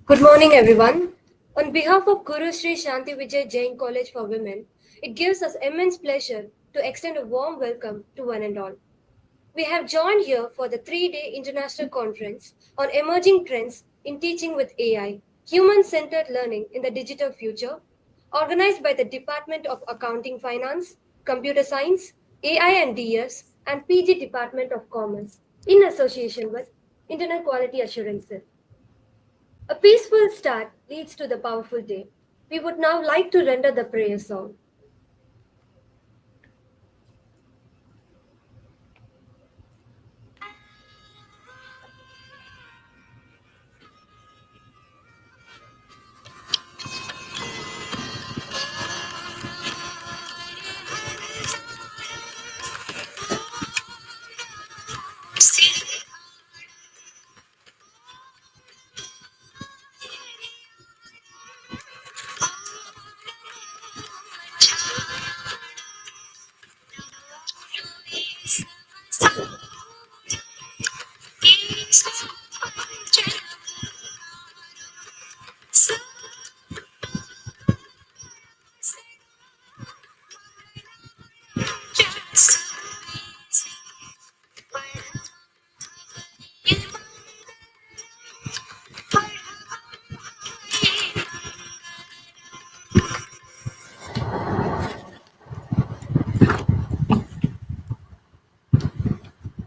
Good morning, everyone. On behalf of Guru Sri Shanti Vijay Jain College for Women, it gives us immense pleasure to extend a warm welcome to one and all. We have joined here for the 3-day international conference on emerging trends in teaching with AI, human centered learning in the digital future, organized by the Department of Accounting Finance, Computer Science, AI and DS, and PG Department of Commerce in association with Internal Quality Assurance Cell. A peaceful start leads to the powerful day. We would now like to render the prayer song.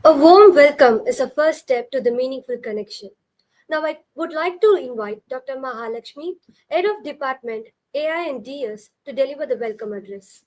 A warm welcome is a first step to the meaningful connection. Now, I would like to invite Dr. Mahalakshmi, Head of Department AI and DS, to deliver the welcome address.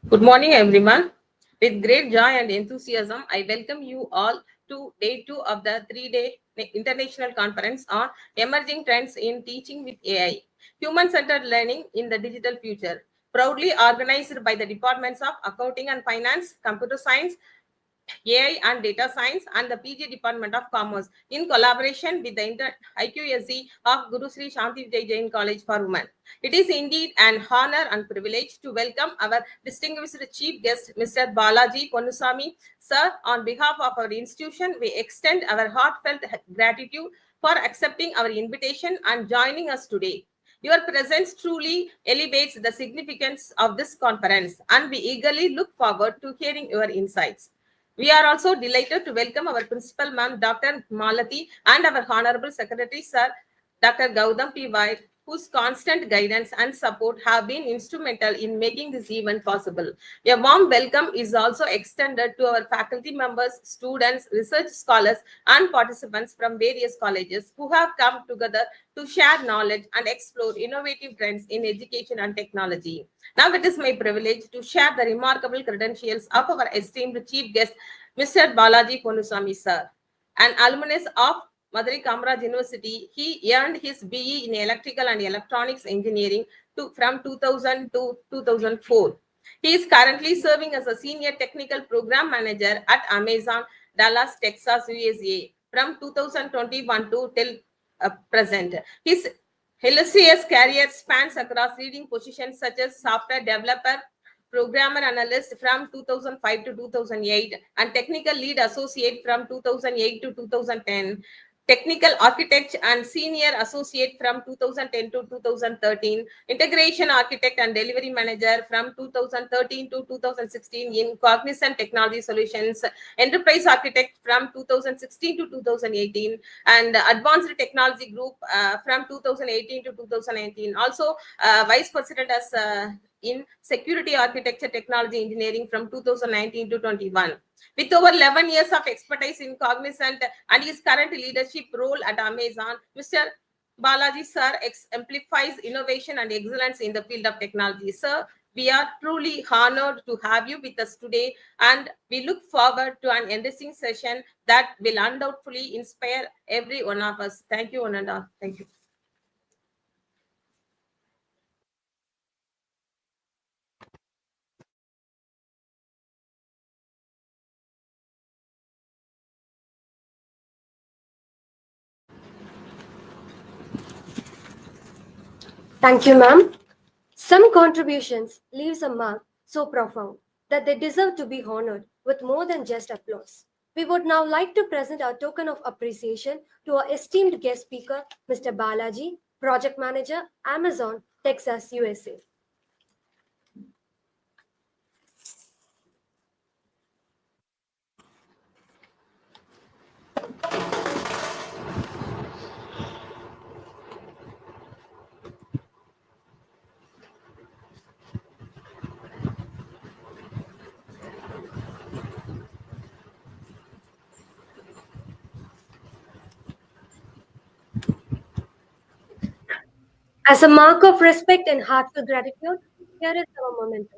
Good morning, everyone. With great joy and enthusiasm, I welcome you all to day 2 of the 3-day international conference on emerging trends in teaching with AI, human-centered learning in the digital future, proudly organized by the departments of Accounting and Finance, Computer Science, AI and Data Science, and the PG Department of Commerce in collaboration with the IQSC of Guru Sri Shanti Vijay Jain College for Women. It is indeed an honor and privilege to welcome our distinguished chief guest, Mr. Balaji Ponnusamy. Sir, on behalf of our institution, we extend our heartfelt gratitude for accepting our invitation and joining us today. Your presence truly elevates the significance of this conference, and we eagerly look forward to hearing your insights. We are also delighted to welcome our principal, ma'am, Dr. Malati, and our Honorable Secretary, Sir, Dr. Gautam P. White, whose constant guidance and support have been instrumental in making this event possible. A warm welcome is also extended to our faculty members, students, research scholars, and participants from various colleges who have come together to share knowledge and explore innovative trends in education and technology. Now it is my privilege to share the remarkable credentials of our esteemed chief guest, Mr. Balaji Ponnusamy, sir. An alumnus of Madurai Kamaraj University, he earned his BE in Electrical and Electronics Engineering from 2000 to 2004. He is currently serving as a Senior Technical Program Manager at Amazon, Dallas, Texas, USA from 2021 to till present. His illustrious career spans across leading positions such as software developer, programmer analyst from 2005 to 2008, and technical lead associate from 2008 to 2010, technical architect and senior associate from 2010 to 2013, integration architect and delivery manager from 2013 to 2016 in Cognizant Technology Solutions, enterprise architect from 2016 to 2018, and advanced technology group from 2018 to 2019. Also, vice president as in security architecture technology engineering from 2019 to 21. With over 11 years of expertise in Cognizant and his current leadership role at Amazon, Mr. Balaji sir exemplifies innovation and excellence in the field of technology. Sir, we are truly honored to have you with us today, and we look forward to an enriching session that will undoubtedly inspire every one of us. Thank you, one and all. Thank you. Thank you, ma'am. Some contributions leaves a mark so profound that they deserve to be honored with more than just applause. We would now like to present our token of appreciation to our esteemed guest speaker, Mr. Balaji, Project Manager, Amazon, Texas, USA. As a mark of respect and heartfelt gratitude, here is our memento.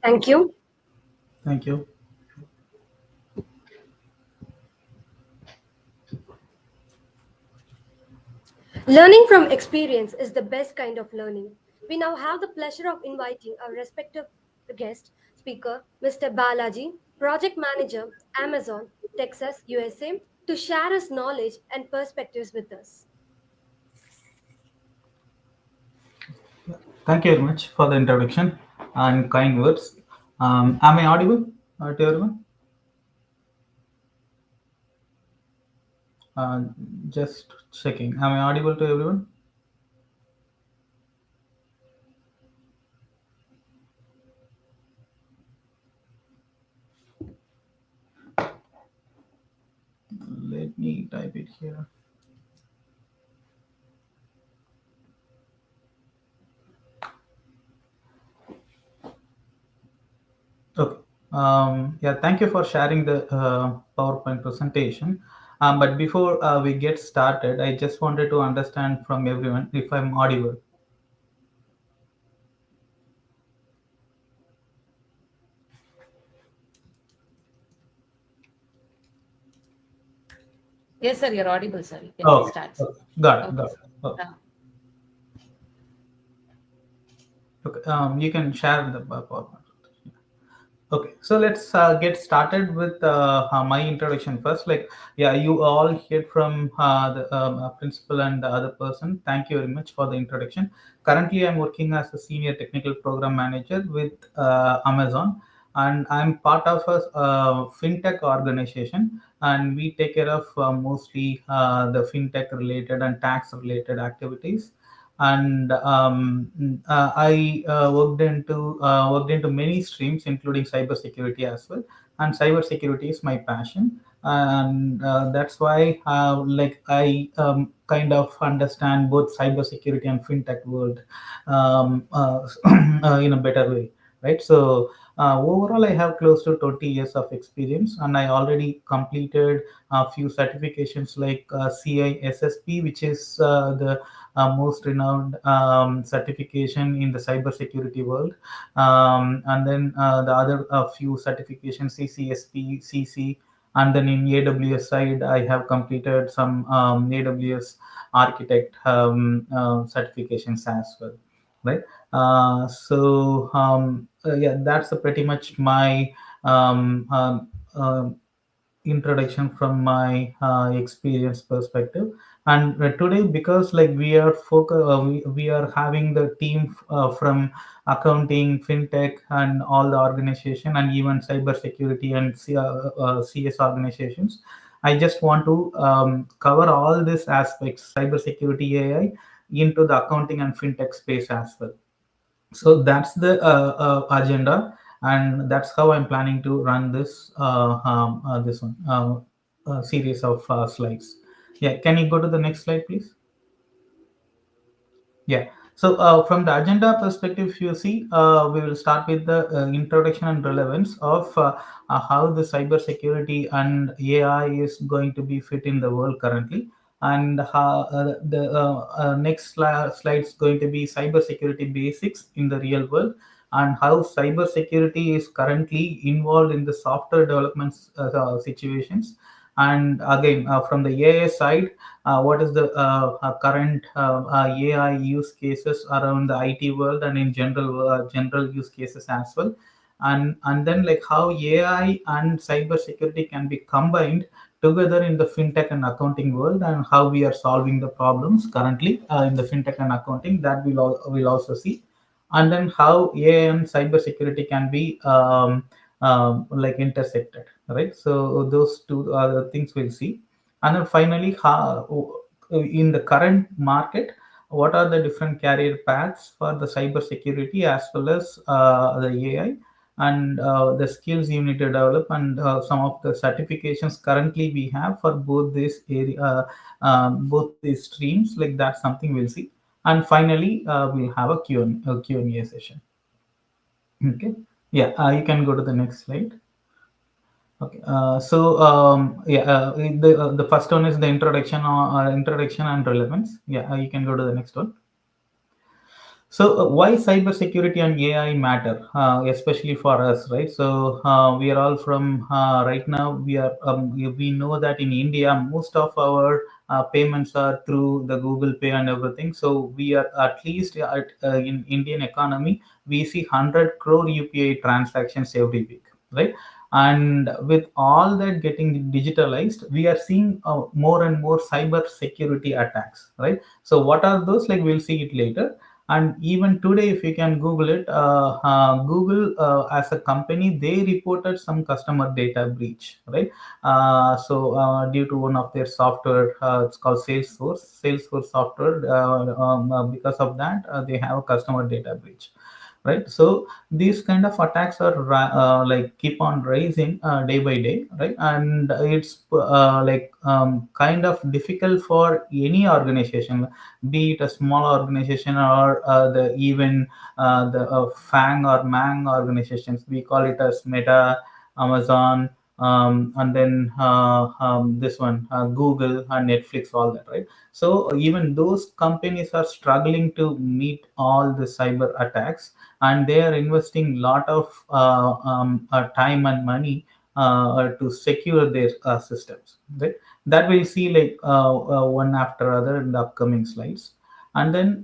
Thank you. Thank you. Learning from experience is the best kind of learning. We now have the pleasure of inviting our respective guest speaker, Mr. Balaji, Project Manager, Amazon, Texas, USA, to share his knowledge and perspectives with us. Thank you very much for the introduction and kind words. Am I audible to everyone? Uh, just checking. Am I audible to everyone? Let me type it here. Okay. Yeah, thank you for sharing the PowerPoint presentation. But before we get started, I just wanted to understand from everyone if I'm audible. Yes, sir, you're audible, sir. You can Okay. start, sir. Okay. Got it. Okay, Got it. sir. Okay. Yeah. Okay. You can share the PowerPoint. Okay, so let's get started with my introduction first. Yeah, you all heard from the principal and the other person. Thank you very much for the introduction. Currently, I'm working as a senior technical program manager with Amazon, and I'm part of a fintech organization, and we take care of mostly the fintech related and tax related activities. And I worked into many streams, including cybersecurity as well. And cybersecurity is my passion, and that's why I kind of understand both cybersecurity and fintech world in a better way, right? So overall, I have close to 20 years of experience, and I already completed a few certifications like CISSP, which is the most renowned certification in the cybersecurity world. And then the other few certifications, CCSP, CC, and then in AWS side, I have completed some AWS architect certifications as well. Right. Yeah, that's pretty much my um, um, um, introduction from my experience perspective. And today, because like we are having the team from accounting, fintech, and all the organization, and even cyber security and CS organizations, I just want to cover all these aspects, cyber security, AI, into the accounting and fintech space as well. So that's the agenda, and that's how I'm planning to run this one series of slides. Yeah, can you go to the next slide, please? Yeah. So from the agenda perspective, if you see, we will start with the introduction and relevance of how the cybersecurity and AI is going to be fit in the world currently, and how the next slide is going to be cybersecurity basics in the real world, and how cybersecurity is currently involved in the software development situations, And again, from the AI side, what is the current AI use cases around the IT world and in general use cases as well, and then like how AI and cybersecurity can be combined together in the fintech and accounting world, and how we are solving the problems currently in the fintech and accounting, that we'll also see. And then how AI and cybersecurity can be like intersected, right? So those two things we'll see. And then finally, how in the current market, what are the different career paths for the cybersecurity as well as the AI, and the skills you need to develop, and some of the certifications currently we have for both these area, both these streams. Like that's something we'll see. And finally, we'll have a Q&A session. Okay. Yeah, you can go to the next slide. Okay. The first one is the introduction and relevance. Yeah, you can go to the next one. So, why cybersecurity and AI matter, especially for us, right? So, we are all from right now. We know that in India, most of our payments are through the Google Pay and everything. So, we are at least in Indian economy, we see 100 crore UPI transactions every week, right? And with all that getting digitalized, we are seeing more and more cyber security attacks, right? So, what are those? Like we'll see it later. And even today, if you can Google it, Google as a company, they reported some customer data breach, right? Due to one of their software, it's called Salesforce software. Because of that, they have a customer data breach, right? So these kind of attacks are like keep on rising day by day, right? And it's kind of difficult for any organization, be it a small organization or the even the fang or mang organizations. We call it as Meta, Amazon, and then this one, Google and Netflix, all that, right? So even those companies are struggling to meet all the cyber attacks, and they are investing a lot of time and money to secure their systems, right? That we'll see like one after other in the upcoming slides. And then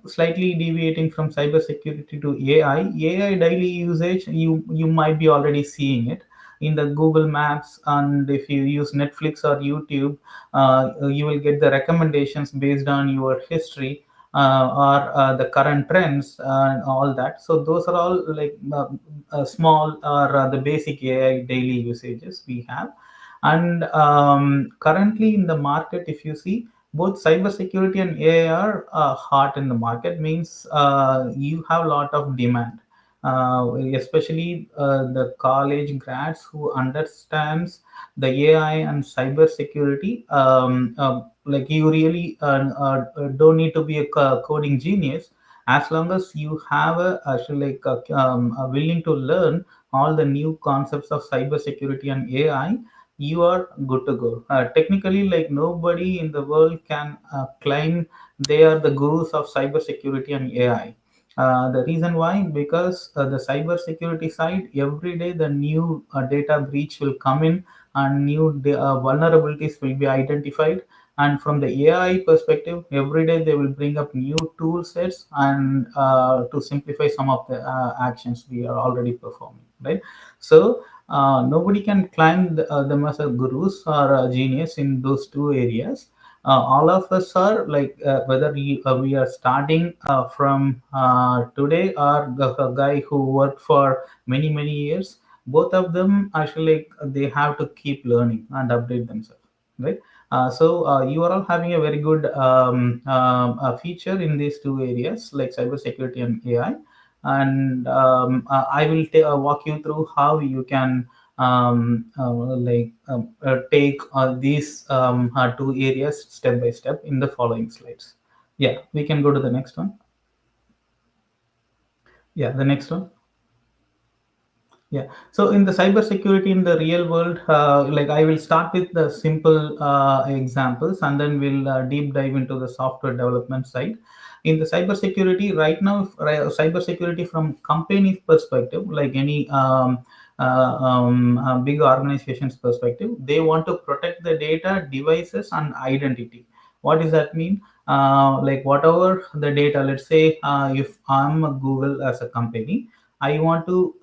slightly deviating from cybersecurity to AI daily usage, you might be already seeing it in the Google Maps, and if you use Netflix or YouTube, you will get the recommendations based on your history or the current trends and all that. So those are all like small or the basic AI daily usages we have. And currently in the market, if you see, both cybersecurity and AI are hot in the market. Means you have a lot of demand, especially the college grads who understands the AI and cybersecurity. Like you really don't need to be a coding genius, as long as you have actually like willing to learn all the new concepts of cybersecurity and AI. You are good to go. Technically, like nobody in the world can claim they are the gurus of cybersecurity and AI. The reason why, because the cybersecurity side, every day the new data breach will come in, and new vulnerabilities will be identified. And from the AI perspective, every day they will bring up new tool sets and to simplify some of the actions we are already performing, right? So nobody can claim them as a gurus or a genius in those two areas. All of us are like whether we are starting from today, or the guy who worked for many years, both of them actually like, they have to keep learning and update themselves, right? You are all having a very good feature in these two areas like cybersecurity and AI. And I will walk you through how you can take these two areas step by step in the following slides. Yeah, we can go to the next one. Yeah, the next one. Yeah. So in the cybersecurity in the real world, like I will start with the simple examples, and then we'll deep dive into the software development side. In the cybersecurity right now, cybersecurity from company perspective, like any big organizations perspective, they want to protect the data, devices, and identity. What does that mean? Like whatever the data, let's say if I'm a Google as a company, I want to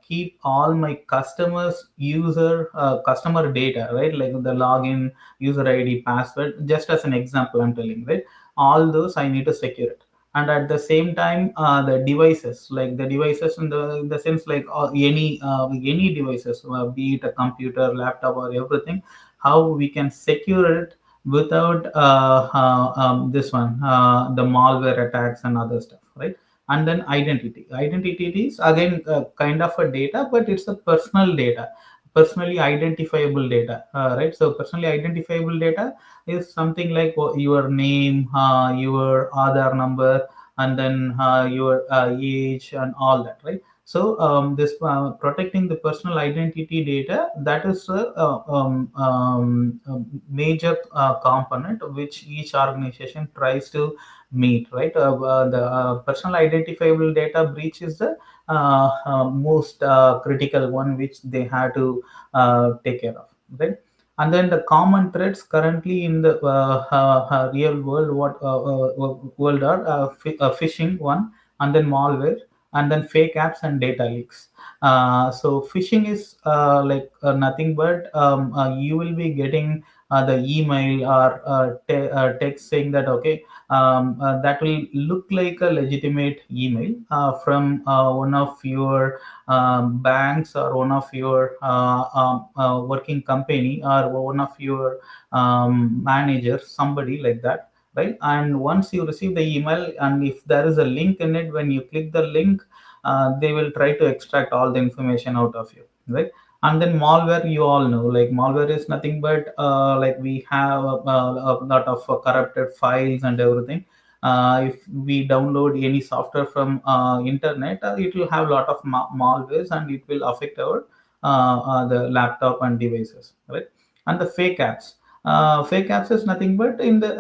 keep all my customer data, right? Like the login, user ID, password. Just as an example, I'm telling, right? All those I need to secure it. And at the same time, the devices, like the devices in the sense like any devices, be it a computer, laptop, or everything, how we can secure it without this one, the malware attacks and other stuff, right? And then identity is again kind of a data, but it's a personal data, personally identifiable data, right? So personally identifiable data is something like your name, your Aadhaar number, and then your age and all that, right? So this protecting the personal identity data, that is a major component which each organization tries to meet, right? The personal identifiable data breach is the most critical one which they have to take care of, right? And then the common threats currently in the real world, world are phishing one, and then malware, and then fake apps and data leaks. So phishing is nothing but you will be getting the email or text saying that, okay, that will look like a legitimate email from one of your banks, or one of your working company, or one of your managers, somebody like that, right? And once you receive the email, and if there is a link in it, when you click the link, they will try to extract all the information out of you, right? And then malware, you all know, like malware is nothing but like we have a lot of corrupted files and everything. If we download any software from internet, it will have a lot of malwares, and it will affect our the laptop and devices, right? And the fake apps is nothing but in the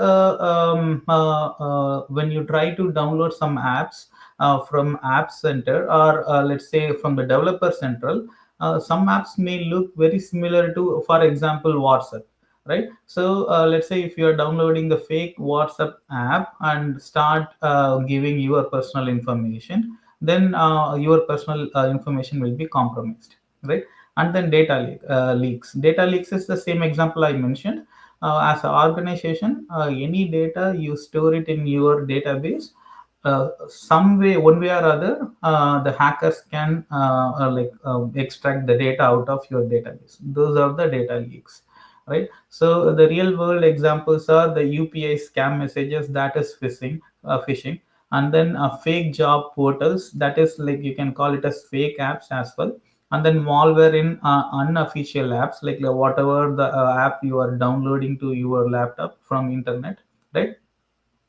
when you try to download some apps from app center, or let's say from the developer central, some apps may look very similar to, for example, WhatsApp, right? So let's say if you are downloading the fake WhatsApp app and start giving your personal information, then your personal information will be compromised, right? And then data leaks is the same example I mentioned. As an organization, any data you store it in your database, some way, one way or other, the hackers can extract the data out of your database. Those are the data leaks, right? So the real world examples are the UPI scam messages, that is phishing, and then fake job portals, that is like you can call it as fake apps as well. And then malware in unofficial apps, like whatever the app you are downloading to your laptop from internet, right?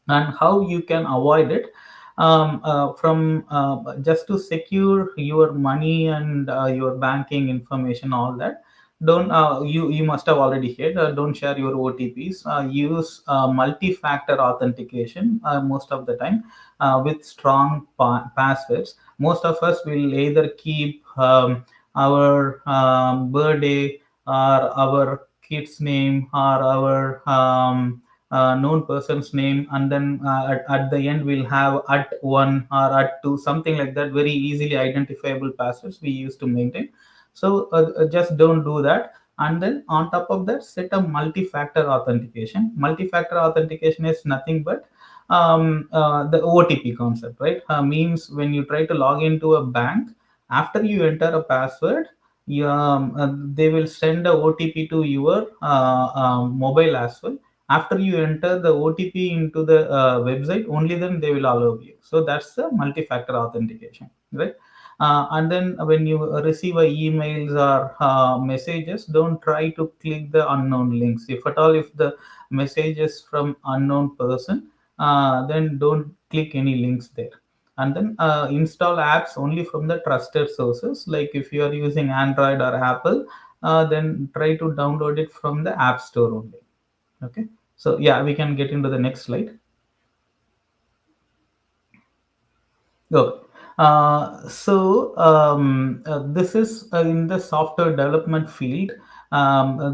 And how you can avoid it, from just to secure your money and your banking information, all that. Don't you must have already heard, don't share your OTPs, use multi-factor authentication most of the time, with strong passwords. Most of us will either keep our birthday, or our kid's name, or our known person's name, and then at the end we'll have at one or at two, something like that, very easily identifiable passwords we used to maintain. So just don't do that. And then on top of that, set a multi-factor authentication. Multi-factor authentication is nothing but the OTP concept, right? Means when you try to log into a bank, after you enter a password, they will send a OTP to your mobile as well. After you enter the OTP into the website, only then they will allow you. So that's the multi-factor authentication, right? And then when you receive emails or messages, don't try to click the unknown links. If at all, if the message is from unknown person, then don't click any links there. And then install apps only from the trusted sources. Like if you are using Android or Apple, then try to download it from the App Store only. Okay, so yeah, we can get into the next slide. Okay. This is in the software development field.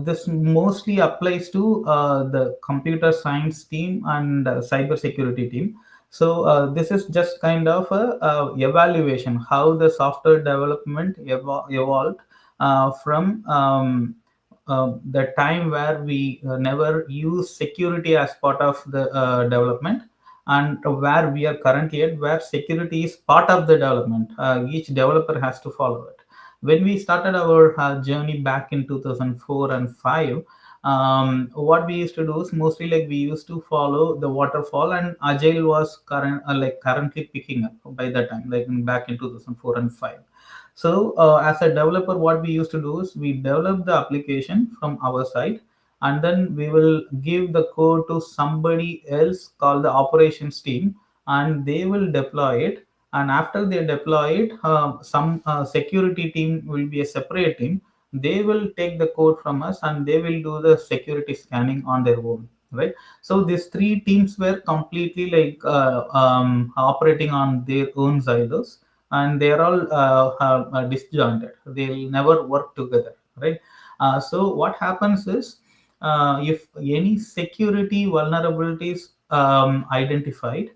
This mostly applies to the computer science team and cybersecurity team. So this is just kind of a evaluation how the software development evolved from the time where we never use security as part of the development, and where we are currently at, where security is part of the development. Each developer has to follow it. When we started our journey back in 2004 and 5, what we used to do is mostly like we used to follow the waterfall, and agile was currently picking up by that time, like back in 2004 and 5. So as a developer, what we used to do is we develop the application from our side, and then we will give the code to somebody else called the operations team, and they will deploy it. And after they deploy it, some security team will be a separate team. They will take the code from us, and they will do the security scanning on their own, right? So these three teams were completely operating on their own silos, and they are all disjointed. They'll never work together, right? So what happens is, if any security vulnerabilities identified,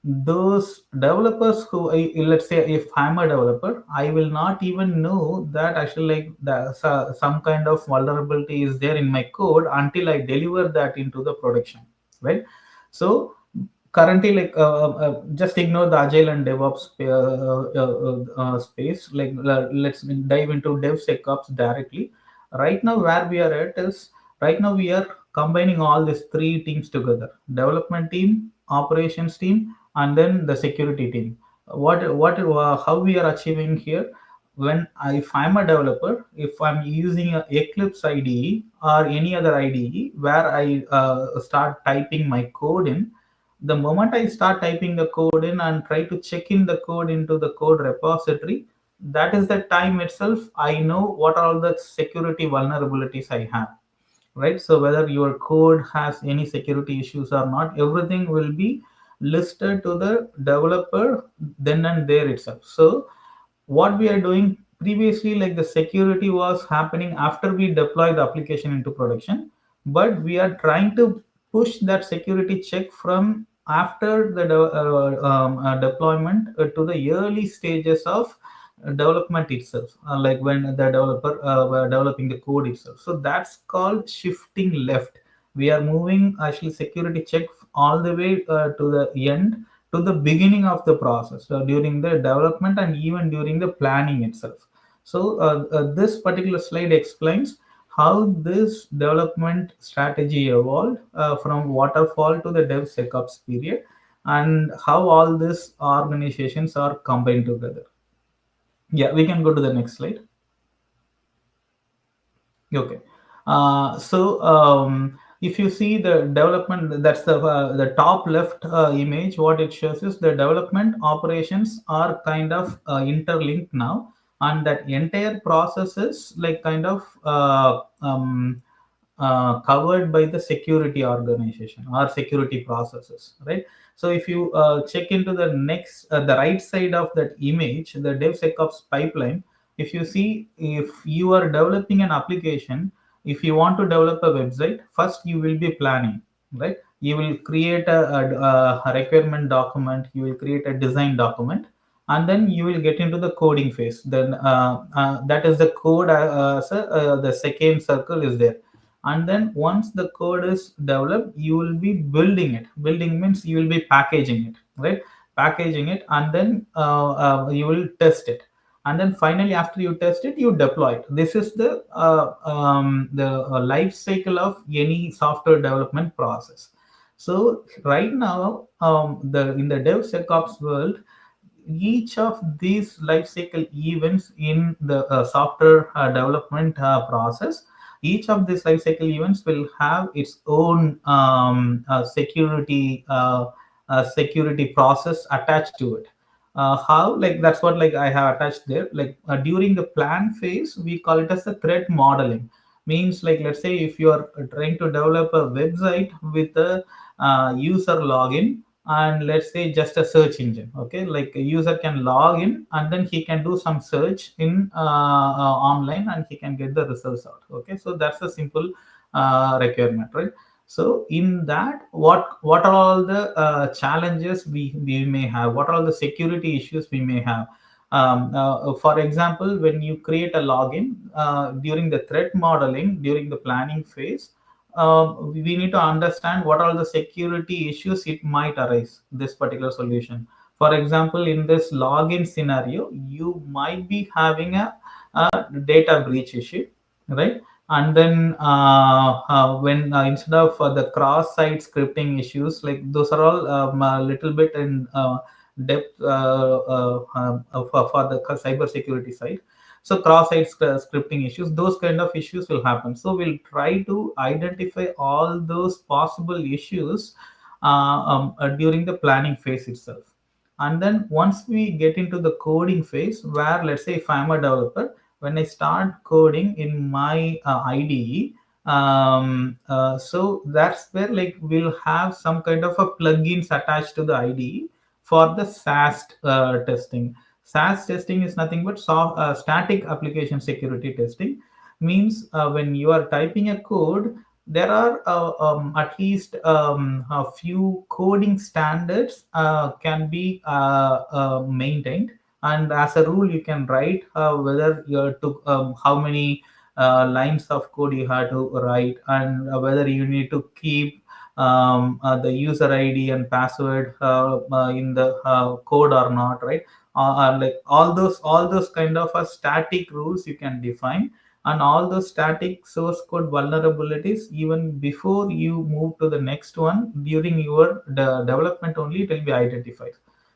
those developers who let's say if I'm a developer, I will not even know that actually some kind of vulnerability is there in my code until I deliver that into the production, right? So currently, just ignore the agile and DevOps space. Let's dive into DevSecOps directly. Right now where we are at is, right now we are combining all these three teams together: development team, operations team, and then the security team. How we are achieving here, if I'm a developer, if I'm using a Eclipse IDE or any other IDE where I start typing my code in, the moment I start typing the code in and try to check in the code into the code repository, that is the time itself I know what are all the security vulnerabilities I have, right? So whether your code has any security issues or not, everything will be listed to the developer then and there itself. So what we are doing previously, like the security was happening after we deploy the application into production, but we are trying to push that security check from after the deployment to the early stages of development itself, like when the developer were developing the code itself. So that's called shifting left. We are moving actually security check all the way to the end, to the beginning of the process, during the development and even during the planning itself. So this particular slide explains how this development strategy evolved from waterfall to the DevSecOps period, and how all these organizations are combined together. Yeah, we can go to the next slide. Okay. If you see the development, that's the top left image. What it shows is the development operations are kind of interlinked now, and that entire process is like kind of covered by the security organization or security processes, right? So if you check into the next, the right side of that image, the DevSecOps pipeline, if you see, if you are developing an application, if you want to develop a website, first you will be planning, right? You will create a requirement document, you will create a design document, and then you will get into the coding phase. Then that is the code, the second circle is there. And then once the code is developed, you will be building it. Building means you will be packaging it, right? Packaging it, and then you will test it, and then finally after you test it, you deploy it. This is the life cycle of any software development process. So right now, the in the DevSecOps world, each of these life cycle events in the software development process, each of these life cycle events will have its own security process attached to it. How, like that's what like I have attached there. Like during the plan phase, we call it as the threat modeling. Means, like, let's say if you are trying to develop a website with a user login, and let's say just a search engine. Okay, like a user can log in and then he can do some search in online and he can get the results out. Okay, so that's a simple requirement, right? So in that, what are all the challenges we may have, what are all the security issues we may have. For example, when you create a login, during the threat modeling, during the planning phase, we need to understand what are the security issues it might arise this particular solution. For example, in this login scenario, you might be having a data breach issue, right? And then when instead of the cross-site scripting issues, like those are all a little bit in depth for the cyber security side. So cross-site scripting issues, those kind of issues will happen. So we'll try to identify all those possible issues during the planning phase itself. And then once we get into the coding phase, where let's say if I'm a developer, when I start coding in my IDE, so that's where like we'll have some kind of a plugins attached to the IDE for the SAST testing. SAST testing is nothing but static application security testing. Means when you are typing a code, there are at least a few coding standards can be maintained, and as a rule you can write whether you to how many lines of code you have to write, and whether you need to keep the user ID and password in the code or not, right? Like all those kind of static rules you can define, and all those static source code vulnerabilities, even before you move to the next one, during your development only it will be identified.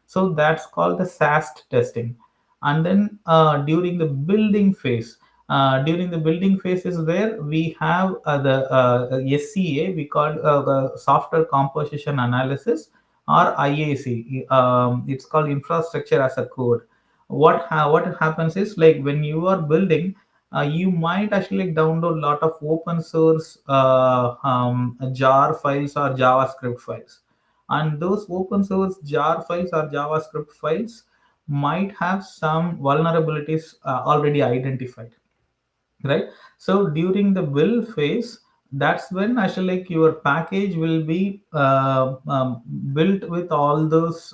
So that's called the SAST testing. And then during the building phase is where we have the SCA, we call the software composition analysis, or IAC. It's called infrastructure as a code. What happens is, like when you are building, you might actually download a lot of open source jar files or JavaScript files, and those open source jar files or JavaScript files might have some vulnerabilities already identified, right? So during the build phase, that's when actually like your package will be built with all those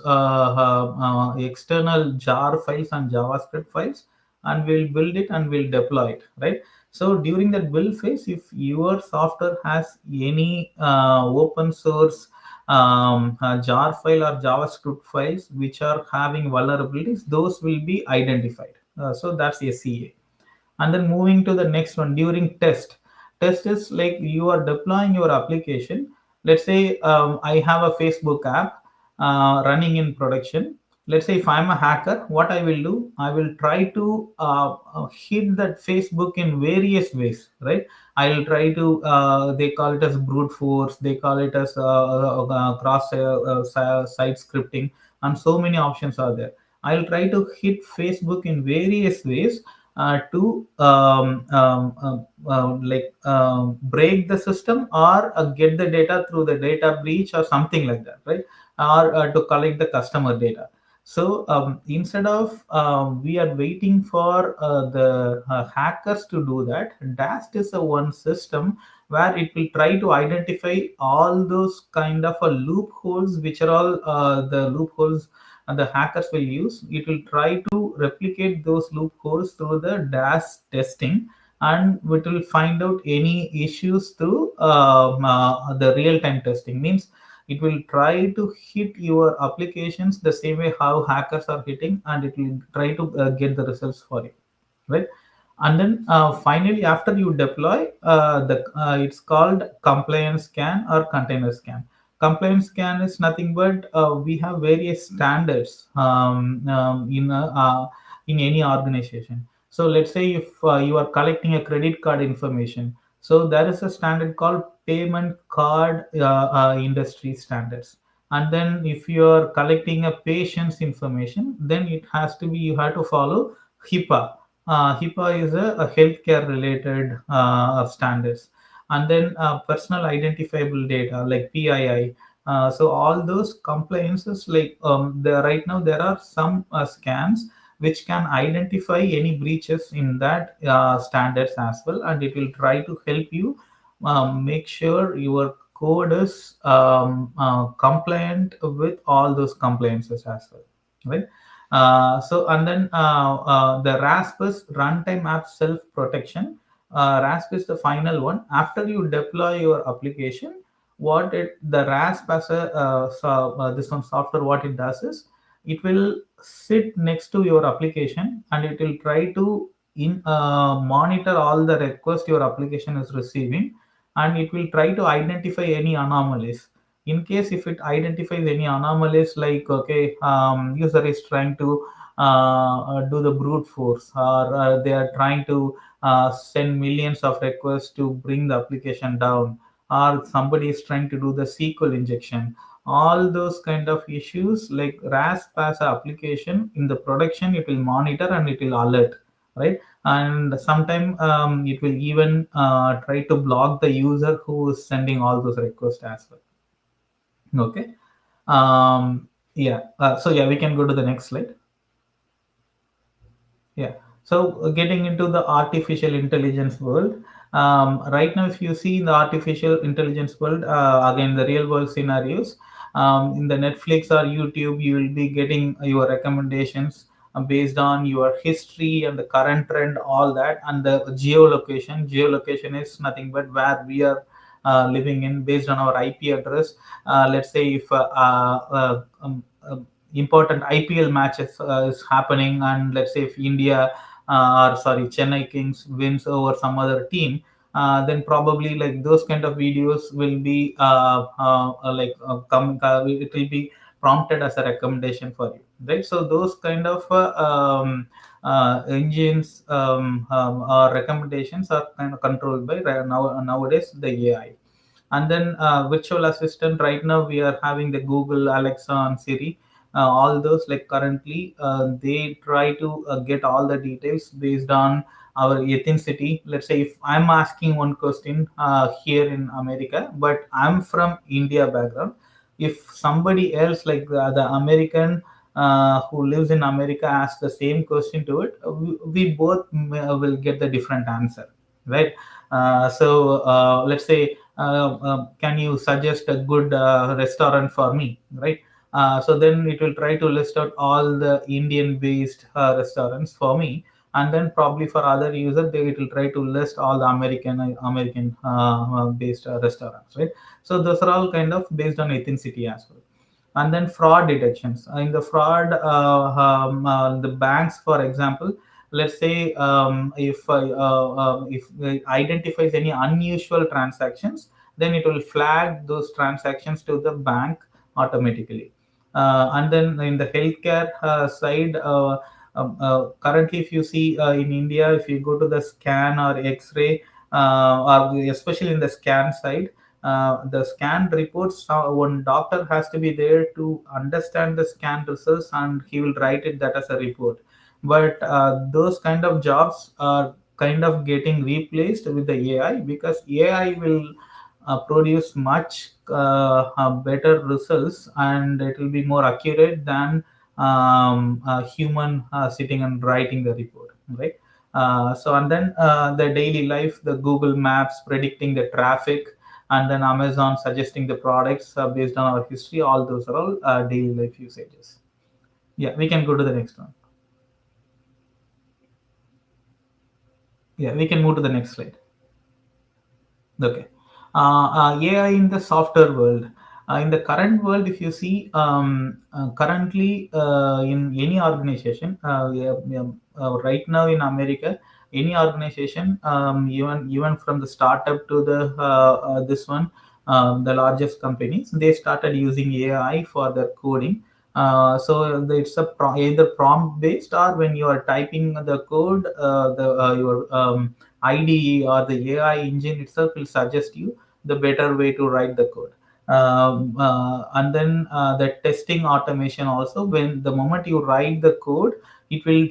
external jar files and JavaScript files, and we'll build it and we'll deploy it, right? So during that build phase, if your software has any open source jar file or JavaScript files which are having vulnerabilities, those will be identified. So that's SCA. And then moving to the next one, during test is like you are deploying your application. Let's say I have a Facebook app running in production. Let's say if I'm a hacker, what I will do, I will try to hit that Facebook in various ways, right? I'll try to they call it as brute force, they call it as cross site scripting, and so many options are there. I'll try to hit Facebook in various ways to break the system, or get the data through the data breach or something like that, right? Or to collect the customer data. So instead of we are waiting for the hackers to do that, DAST is a one system where it will try to identify all those kind of loopholes, which are all the loopholes and the hackers will use. It will try to replicate those loopholes through the dash testing, and it will find out any issues through the real-time testing. Means it will try to hit your applications the same way how hackers are hitting, and it will try to get the results for you, right? And then finally, after you deploy, the it's called compliance scan or container scan. Compliance scan is nothing but we have various standards in any organization. So let's say if you are collecting a credit card information, so there is a standard called payment card industry standards. And then if you are collecting a patient's information, then it has to be, you have to follow HIPAA. HIPAA is a healthcare related standards. And then personal identifiable data like PII. So all those compliances, like right now there are some scans which can identify any breaches in that standards as well, and it will try to help you make sure your code is compliant with all those compliances as well, right? So and then the RASP is runtime app self protection. RASP is the final one. After you deploy your application, what it the RASP as a this one software, what it does is it will sit next to your application and it will try to monitor all the requests your application is receiving, and it will try to identify any anomalies. In case if it identifies any anomalies, like okay, user is trying to do the brute force, or they are trying to send millions of requests to bring the application down, or somebody is trying to do the SQL injection, all those kind of issues, like RASP as an application in the production, it will monitor and it will alert, right? And sometimes it will even try to block the user who is sending all those requests as well. Okay. Yeah. So yeah, we can go to the next slide. Yeah. So getting into the artificial intelligence world, right now, if you see in the artificial intelligence world, again the real world scenarios, in the Netflix or YouTube, you will be getting your recommendations based on your history and the current trend, all that, and the geolocation. Geolocation is nothing but where we are living in based on our IP address. Let's say if important IPL matches is happening, and let's say if India or sorry Chennai Kings wins over some other team, then probably like those kind of videos will be it will be prompted as a recommendation for you, right? So those kind of engines or recommendations are kind of controlled by nowadays the AI. And then virtual assistant, right now we are having the Google, Alexa, and Siri. All those, like currently they try to get all the details based on our ethnicity. Let's say if I'm asking one question here in America, but I'm from India background, if somebody else, like the American who lives in America, asks the same question to it, we both will get the different answer, right? So let's say, can you suggest a good restaurant for me, right? So then it will try to list out all the Indian based restaurants for me, and then probably for other user, it will try to list all the American based restaurants, right? So those are all kind of based on ethnicity as well. And then fraud detections, in the fraud, the banks, for example, let's say if it identifies any unusual transactions, then it will flag those transactions to the bank automatically. And then in the healthcare side, currently if you see in India, if you go to the scan or X-ray, or especially in the scan side, the scan reports, one doctor has to be there to understand the scan results, and he will write it that as a report. But those kind of jobs are kind of getting replaced with the AI, because AI will produce much better results, and it will be more accurate than a human sitting and writing the report, right? So and then the daily life, the Google Maps predicting the traffic, and then Amazon suggesting the products based on our history, all those are all daily life usages. Yeah, we can go to the next one. Yeah, we can move to the next slide. Okay. AI in the software world. In the current world, if you see, currently in any organization, yeah, yeah, right now in America, any organization, even from the startup to the this one, the largest companies, they started using AI for their coding. It's either prompt based, or when you are typing the code, the your IDE or the AI engine itself will suggest you the better way to write the code. And then the testing automation also, when the moment you write the code, it will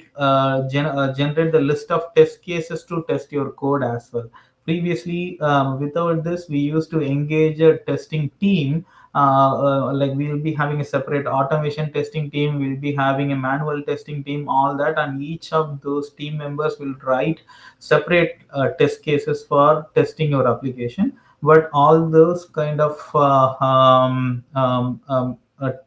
generate the list of test cases to test your code as well. Previously, without this, we used to engage a testing team like we'll be having a separate automation testing team, we'll be having a manual testing team, all that, and each of those team members will write separate test cases for testing your application. But all those kind of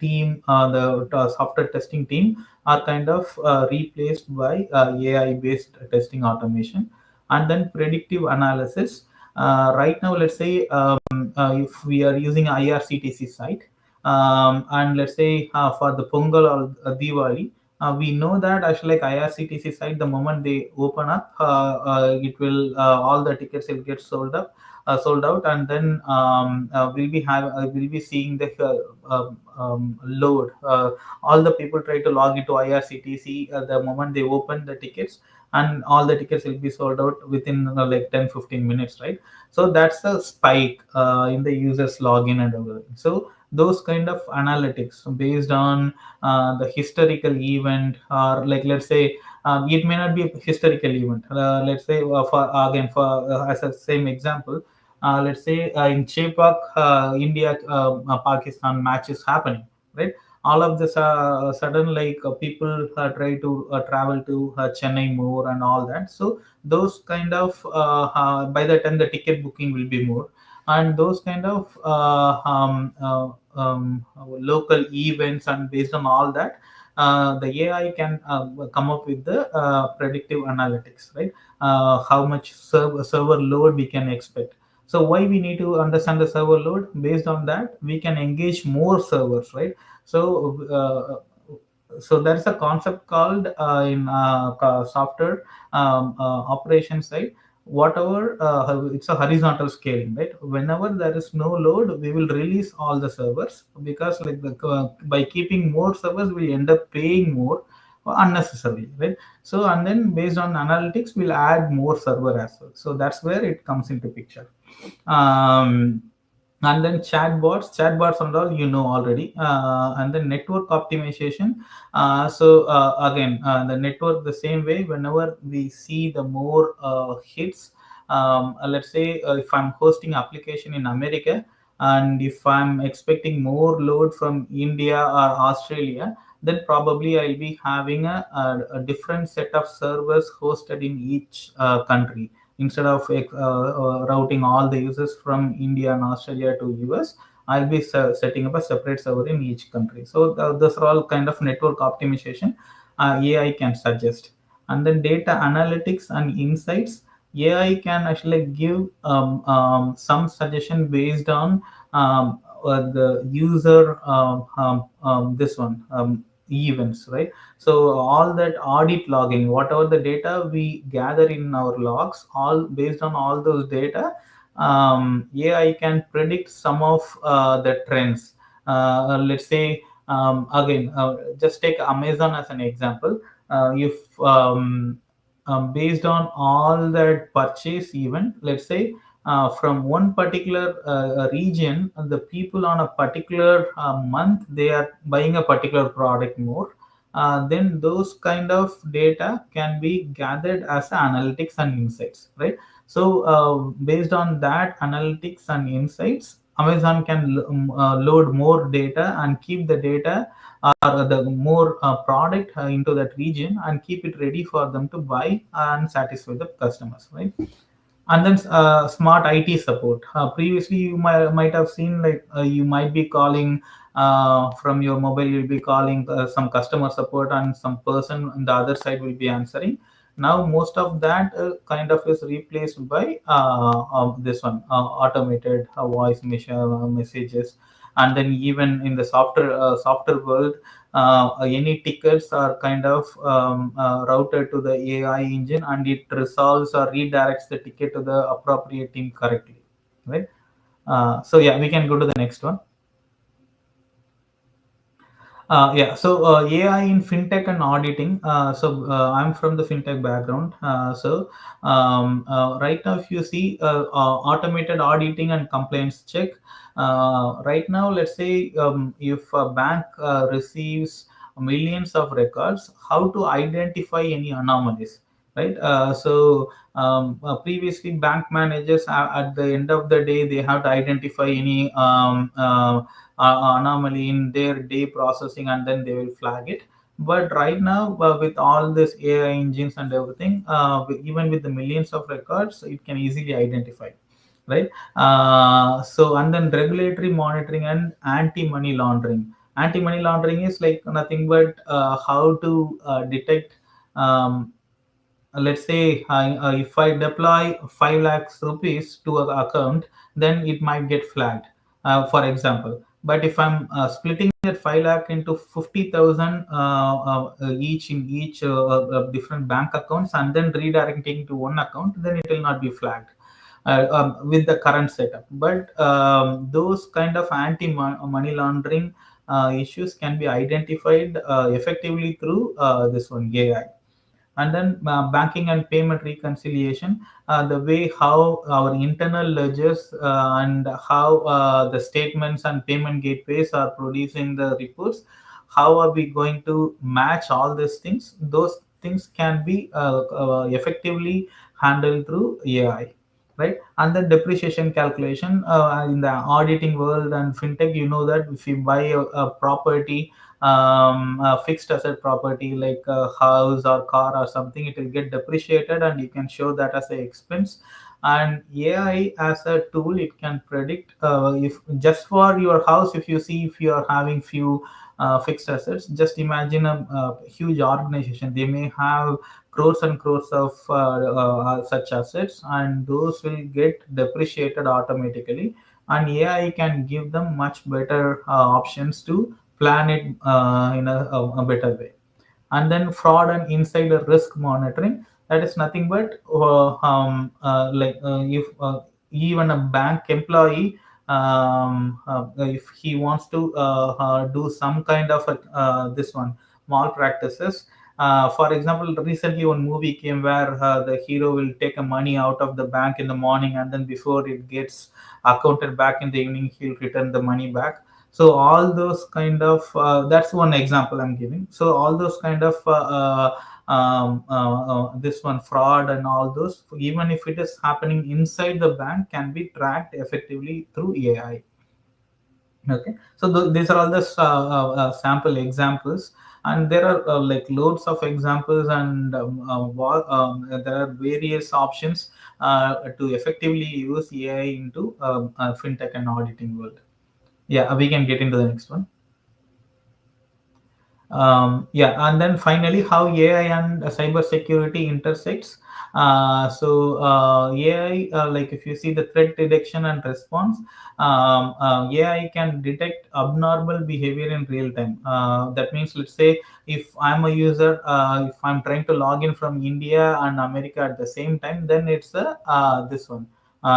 team, the software testing team, are kind of replaced by AI based testing automation. And then predictive analysis. Right now, let's say if we are using IRCTC site, and let's say for the Pongal or Diwali, we know that actually like IRCTC site, the moment they open up, it will all the tickets will get sold out, and then we'll be seeing the load. All the people try to log into IRCTC the moment they open the tickets, and all the tickets will be sold out within like 10-15 minutes, right? So that's a spike in the users login and everything. So those kind of analytics based on the historical event, or like let's say it may not be a historical event. Let's say for again for as a same example, let's say in Chepak, India Pakistan match is happening, right? All of this sudden like people try to travel to Chennai more and all that. So those kind of by the time the ticket booking will be more, and those kind of local events, and based on all that, the AI can come up with the predictive analytics, right? How much server load we can expect. So why we need to understand the server load? Based on that, we can engage more servers, right? So there's a concept called in software operation side, whatever it's a horizontal scaling, right? Whenever there is no load, we will release all the servers, because like by keeping more servers, we end up paying more unnecessarily, right? So and then based on analytics, we'll add more server as well. So that's where it comes into picture. um, and then chatbots and all, you know already. And then network optimization. Again, the network, the same way, whenever we see the more hits, let's say if I'm hosting application in America, and if I'm expecting more load from India or Australia, then probably I'll be having a different set of servers hosted in each country. Instead of routing all the users from India and Australia to US, I'll be setting up a separate server in each country. So those are all kind of network optimization AI can suggest. And then data analytics and insights. AI can actually give some suggestion based on the user this one events, right? So all that audit logging, whatever the data we gather in our logs, all based on all those data, AI can predict some of the trends. Let's say again, just take Amazon as an example. If based on all that purchase event, let's say from one particular region, the people on a particular month, they are buying a particular product more. Then those kind of data can be gathered as analytics and insights, right? So based on that analytics and insights, Amazon can load more data and keep the data or the more product into that region, and keep it ready for them to buy and satisfy the customers, right? And then smart IT support. Previously, you might have seen like you might be calling from your mobile, you'll be calling some customer support, and some person on the other side will be answering. Now, most of that kind of is replaced by this one, automated voice messages. And then even in the software world, any tickets are kind of routed to the AI engine, and it resolves or redirects the ticket to the appropriate team correctly, right? So yeah, we can go to the next one. Yeah, so AI in fintech and auditing. I'm from the fintech background. Right now, if you see automated auditing and compliance check, right now, let's say if a bank receives millions of records, how to identify any anomalies? right? Previously bank managers at the end of the day they have to identify any anomaly in their day processing, and then they will flag it. But right now, with all this AI engines and everything, even with the millions of records, it can easily identify, right? And then regulatory monitoring and anti-money laundering. Anti-money laundering is like nothing but how to detect, um, let's say if I deploy 5 lakhs rupees to an account, then it might get flagged, for example. But if I'm splitting that 5 lakh into 50,000 each in each different bank accounts, and then redirecting to one account, then it will not be flagged with the current setup. But those kind of anti-money laundering issues can be identified effectively through this one AI. And then banking and payment reconciliation, the way how our internal ledgers and how the statements and payment gateways are producing the reports, how are we going to match all these things? Those things can be effectively handled through AI, right? And then depreciation calculation, in the auditing world and fintech, you know that if you buy a property, a fixed asset property like a house or car or something, it will get depreciated and you can show that as a expense. And AI as a tool, it can predict, if just for your house, if you see if you are having few fixed assets, just imagine a huge organization, they may have crores and crores of such assets, and those will get depreciated automatically, and AI can give them much better options to plan it in a better way. And then fraud and insider risk monitoring, that is nothing but like if even a bank employee, if he wants to do some kind of this one malpractices. For example, recently one movie came where the hero will take a money out of the bank in the morning, and then before it gets accounted back in the evening, he'll return the money back. So all those kind of that's one example I'm giving. So all those kind of this one fraud and all those, even if it is happening inside the bank, can be tracked effectively through AI. Okay, so these are all the sample examples, and there are like loads of examples, and there are various options to effectively use AI into fintech and auditing world. Yeah, we can get into the next one. Yeah, and then finally, how AI and cybersecurity intersects. AI, like if you see the threat detection and response, AI can detect abnormal behavior in real time. That means, let's say, if I'm a user, if I'm trying to log in from India and America at the same time, then it's a this one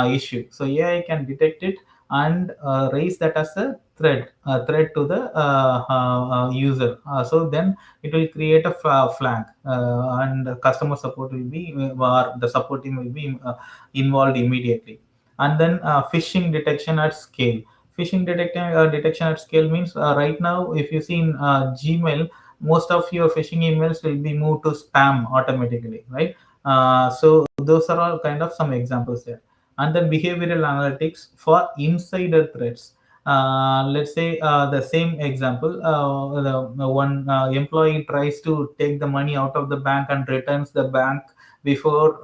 issue. So AI can detect it and raise that as a threat to the user. So then it will create a flag, and customer support will be, or the support team will be involved immediately. And then phishing detection at scale. Phishing detection at scale means, right now if you see in Gmail, most of your phishing emails will be moved to spam automatically, right? So those are all kind of some examples there. And then behavioral analytics for insider threats. Let's say the same example, the one employee tries to take the money out of the bank and returns to the bank before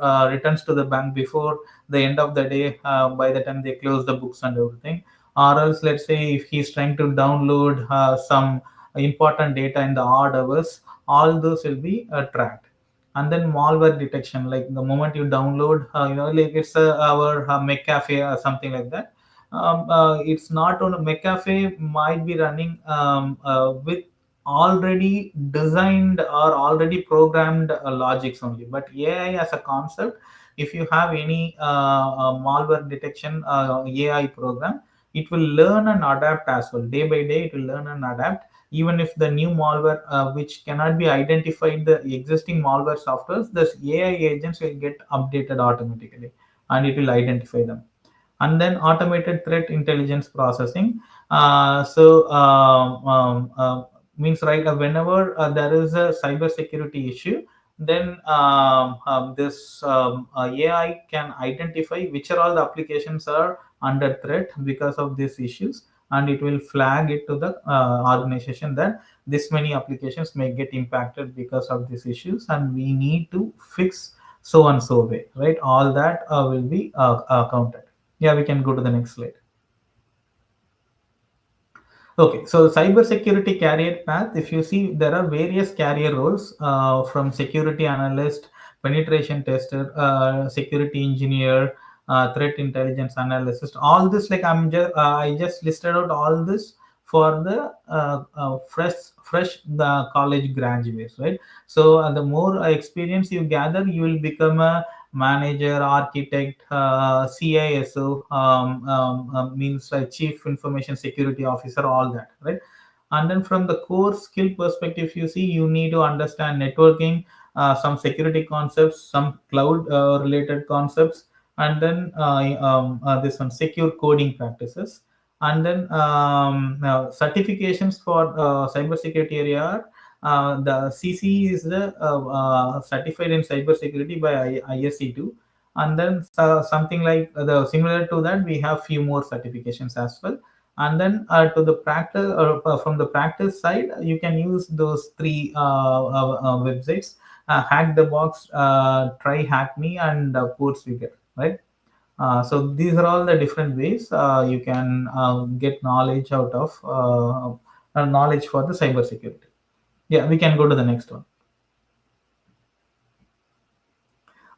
the end of the day, by the time they close the books and everything. Or else, let's say if he's trying to download some important data in the odd hours, all those will be tracked. And then malware detection, like the moment you download, like it's our McCafe or something like that. It's not on a McCafe might be running with already designed or already programmed logics only. But AI as a concept, if you have any malware detection AI program, it will learn and adapt as well. Day by day, it will learn and adapt. Even if the new malware, which cannot be identified, the existing malware softwares, the AI agents will get updated automatically, and it will identify them. And then automated threat intelligence processing. Means, right, whenever there is a cyber security issue, then this AI can identify which are all the applications are under threat because of these issues, and it will flag it to the organization that this many applications may get impacted because of these issues, and we need to fix so and so way, right? All that will be counted. Yeah, we can go to the next slide. Okay, so cybersecurity career path, if you see, there are various career roles from security analyst, penetration tester, security engineer, threat intelligence analyst. All this, like I just listed out all this for the fresh the college graduates, right? So the more experience you gather, you will become a manager, architect, CISO, means like chief information security officer, all that, right? And then from the core skill perspective, you see, you need to understand networking, some security concepts, some cloud related concepts, and then this one, secure coding practices. And then certifications for cybersecurity area are the CC is the certified in cybersecurity by ISC2, and then something like the similar to that, we have few more certifications as well. And then to the practice, or from the practice side, you can use those three websites: Hack the Box, Try Hack Me, and Course right? So these are all the different ways you can get knowledge out of knowledge for the cybersecurity. Yeah, we can go to the next one.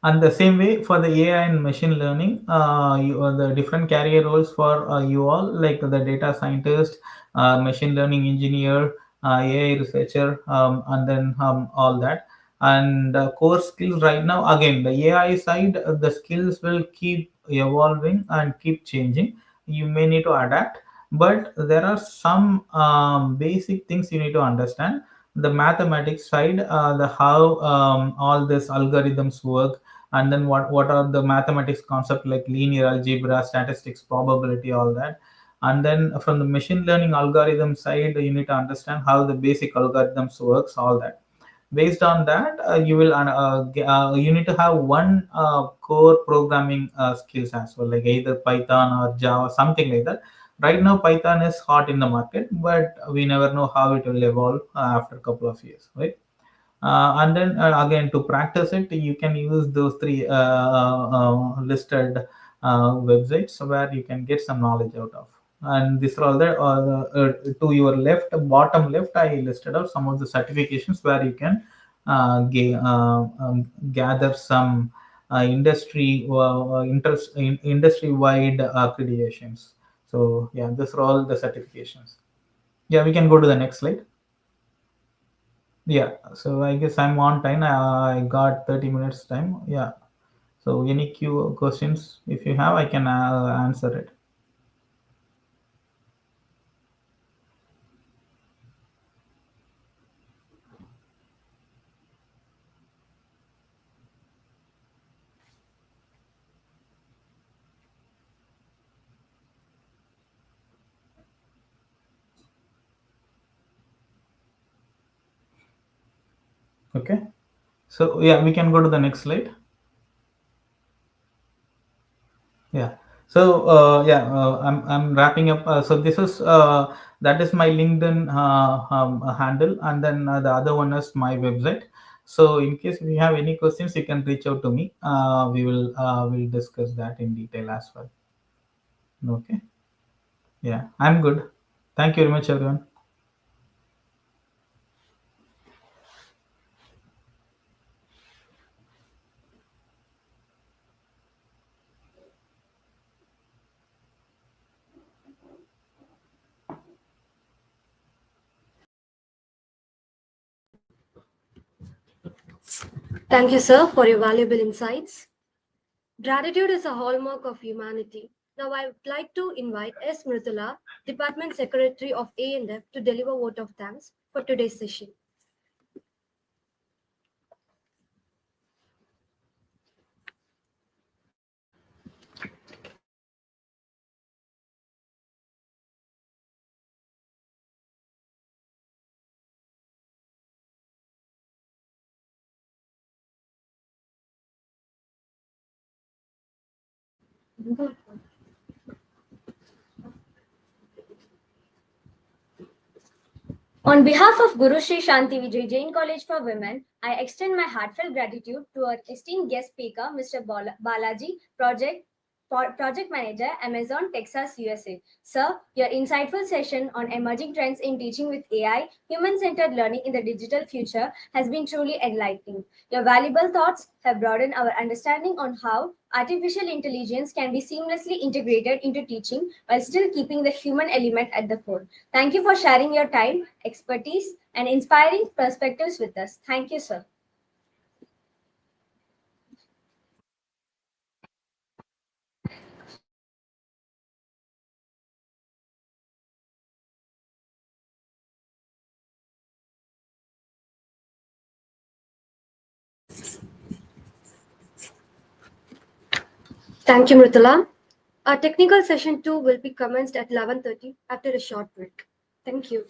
And the same way for the AI and machine learning, the different career roles for you all, like the data scientist, machine learning engineer, AI researcher, and then all that. And core skills right now, again, the AI side, the skills will keep evolving and keep changing. You may need to adapt, but there are some basic things you need to understand. The mathematics side, the how all these algorithms work, and then what are the mathematics concept like linear algebra, statistics, probability, all that. And then from the machine learning algorithm side, you need to understand how the basic algorithms works, all that. Based on that, you need to have one core programming skills as well, like either Python or Java, something like that. Right now Python is hot in the market, but we never know how it will evolve after a couple of years, right? And then again, to practice it, you can use those three listed websites where you can get some knowledge out of. And these are all the to your left, bottom left, I listed out some of the certifications where you can gather some industry wide accreditations. So yeah, these are all the certifications. Yeah, we can go to the next slide. Yeah, so I guess I'm on time. I got 30 minutes time. Yeah. So any Q questions, if you have, I can answer it. Okay. So yeah, we can go to the next slide. Yeah. So I'm wrapping up. So this is that is my LinkedIn handle, and then the other one is my website. So in case if you have any questions, you can reach out to me. We'll discuss that in detail as well. Okay. Yeah, I'm good. Thank you very much, everyone. Thank you, sir, for your valuable insights. Gratitude is a hallmark of humanity. Now, I would like to invite S. Mrutula, Department Secretary of A&F, to deliver vote of thanks for today's session. On behalf of Guru Sri Shanti Vijay Jain College for Women, I extend my heartfelt gratitude to our esteemed guest speaker, Mr. Balaji, Project Manager, Amazon, Texas, USA. Sir, your insightful session on emerging trends in teaching with AI, human-centered learning in the digital future has been truly enlightening. Your valuable thoughts have broadened our understanding on how artificial intelligence can be seamlessly integrated into teaching while still keeping the human element at the core. Thank you for sharing your time, expertise, and inspiring perspectives with us. Thank you, sir. Thank you, Mrutala. Our technical session 2 will be commenced at 11:30 after a short break. Thank you.